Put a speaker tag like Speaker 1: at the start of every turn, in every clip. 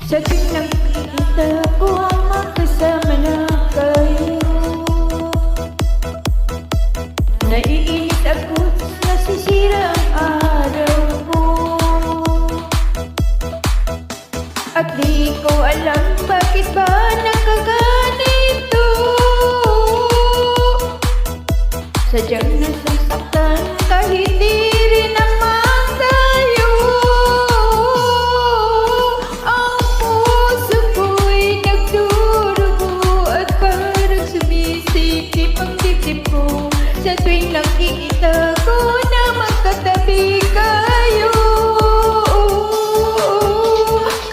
Speaker 1: Sa tuwing nakikita ko ang makasama na kayo, naiinis ako, nasisira ang araw ko. At di ko alam bakit ba nakaganito. Sadyang nasasaktan kahit di rin naman tayo. Ang puso ko'y nagdurugo at parang sumisikip ang dibdib ko sa tuwing nakikita ko na magkatabi kayo.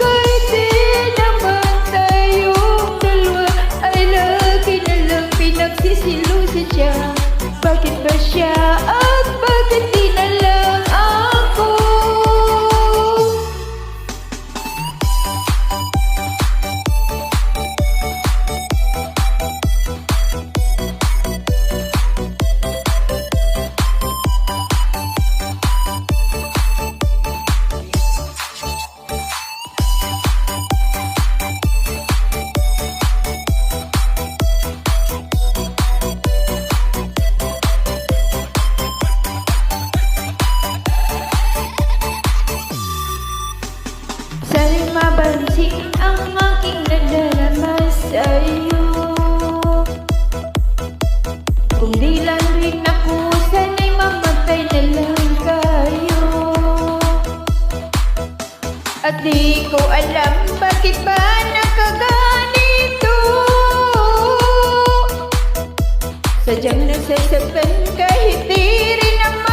Speaker 1: Kahit di naman tayong dalawa ay lagi na lang pinagsisilusan siya. Bakit ba siya at bakit di na lang ako? Sana'y mabansin ang aking nadarama sa'yo. Kung di lang rin ako, sana'y mamatay na lang kayo. At di ko alam bakit ba nakaganito. Sadyang nasasaktan kahit di rin naman